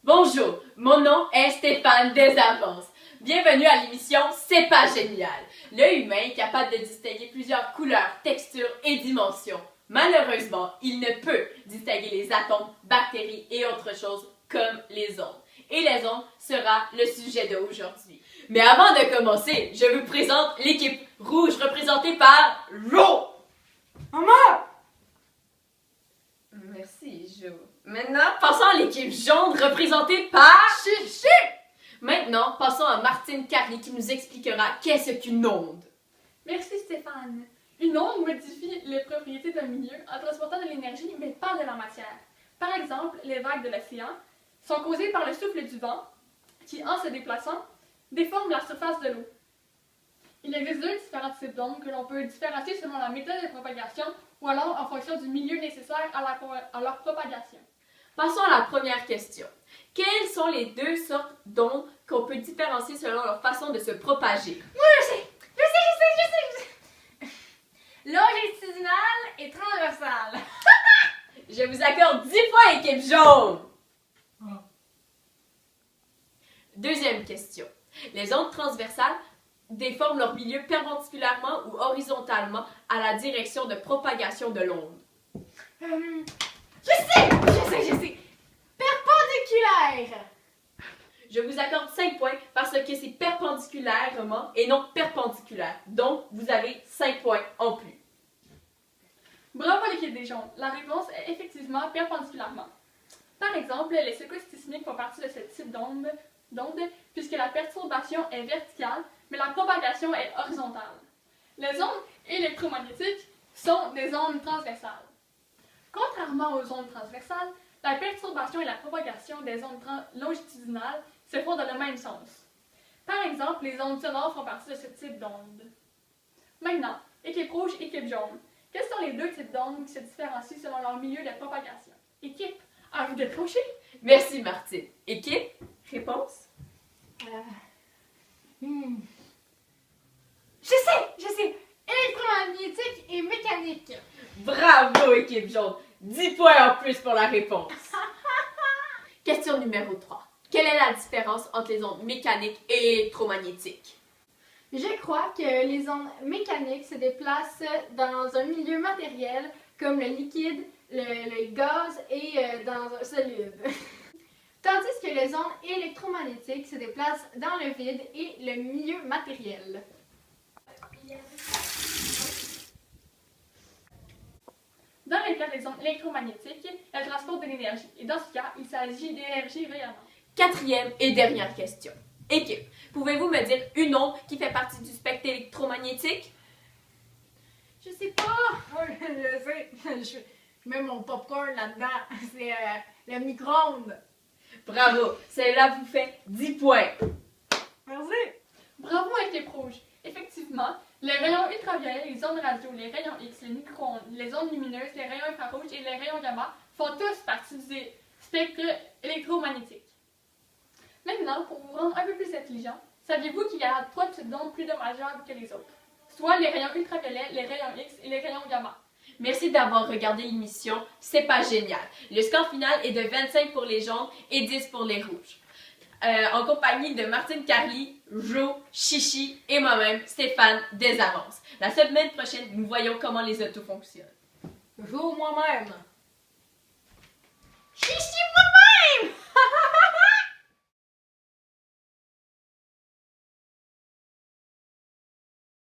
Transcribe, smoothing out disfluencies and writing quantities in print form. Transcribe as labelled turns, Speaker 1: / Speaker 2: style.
Speaker 1: Bonjour, mon nom est Stéphane Desavances. Bienvenue à l'émission C'est pas génial. L'œil humain est capable de distinguer plusieurs couleurs, textures et dimensions. Malheureusement, il ne peut distinguer les atomes, bactéries et autres choses comme les ondes. Et les ondes sera le sujet d'aujourd'hui. Mais avant de commencer, je vous présente l'équipe rouge représentée par Jo.
Speaker 2: Maman!
Speaker 1: Merci, Jo. Maintenant, passons à l'équipe jaune représentée par
Speaker 2: Chichi!
Speaker 1: Maintenant, passons à Martine Carly qui nous expliquera qu'est-ce qu'une onde.
Speaker 2: Merci Stéphane. Une onde modifie les propriétés d'un milieu en transportant de l'énergie, mais pas de la matière. Par exemple, les vagues de l'océan sont causées par le souffle du vent qui, en se déplaçant, déforme la surface de l'eau. Il existe deux différents types d'ondes que l'on peut différencier selon la méthode de propagation ou alors en fonction du milieu nécessaire à leur propagation.
Speaker 1: Passons à la première question. Quelles sont les deux sortes d'ondes qu'on peut différencier selon leur façon de se propager?
Speaker 3: Moi, je sais! Longitudinale et transversale.
Speaker 1: Je vous accorde 10 points, équipe jaune! Deuxième question. Les ondes transversales déforment leur milieu perpendiculairement ou horizontalement à la direction de propagation de l'onde.
Speaker 3: Je sais! Perpendiculaire.
Speaker 1: Je vous accorde 5 points parce que c'est perpendiculairement et non perpendiculaire. Donc, vous avez 5 points en plus.
Speaker 2: Bravo à l'équipe des jaunes. La réponse est effectivement perpendiculairement. Par exemple, les secousses sismiques font partie de ce type d'onde, puisque la perturbation est verticale, mais la propagation est horizontale. Les ondes électromagnétiques sont des ondes transversales. Contrairement aux ondes transversales, la perturbation et la propagation des ondes longitudinales se font dans le même sens. Par exemple, les ondes sonores font partie de ce type d'onde. Maintenant, équipe rouge, équipe jaune. Quels sont les deux types d'ondes qui se différencient selon leur milieu de propagation? Équipe, à vous de trancher.
Speaker 1: Merci, Martine. Équipe, réponse?
Speaker 3: Je sais! Électromagnétique et mécanique.
Speaker 1: Bravo, équipe jaune! 10 points en plus pour la réponse. Question numéro 3. Quelle est la différence entre les ondes mécaniques et électromagnétiques?
Speaker 3: Je crois que les ondes mécaniques se déplacent dans un milieu matériel comme le liquide, le gaz et dans un solide. Tandis que les ondes électromagnétiques se déplacent dans le vide et le milieu matériel.
Speaker 2: Dans le cas des ondes électromagnétiques, elles transportent de l'énergie. Et dans ce cas, il s'agit d'énergie rayonnante.
Speaker 1: Quatrième et dernière question. Équipe, pouvez-vous me dire une onde qui fait partie du spectre électromagnétique?
Speaker 3: Je sais pas! Je sais! Je mets mon popcorn là-dedans. C'est le micro-ondes.
Speaker 1: Bravo! Celle-là vous fait 10 points.
Speaker 3: Merci!
Speaker 2: Bravo à l'équipe rouge! Effectivement, les rayons ultraviolets, les ondes radio, les rayons X, les micro-ondes, les ondes lumineuses, les rayons infrarouges et les rayons gamma font tous partie du spectre électromagnétique. Maintenant, pour vous rendre un peu plus intelligent, saviez-vous qu'il y a 3 types d'ondes plus dommageables que les autres? Soit les rayons ultraviolets, les rayons X et les rayons gamma.
Speaker 1: Merci d'avoir regardé l'émission C'est pas génial. Le score final est de 25 pour les jaunes et 10 pour les rouges. En compagnie de Martine Carly, Jo, Chichi et moi-même, Stéphane Desavances. La semaine prochaine, nous voyons comment les autos fonctionnent.
Speaker 3: Joue moi-même!
Speaker 1: Chichi!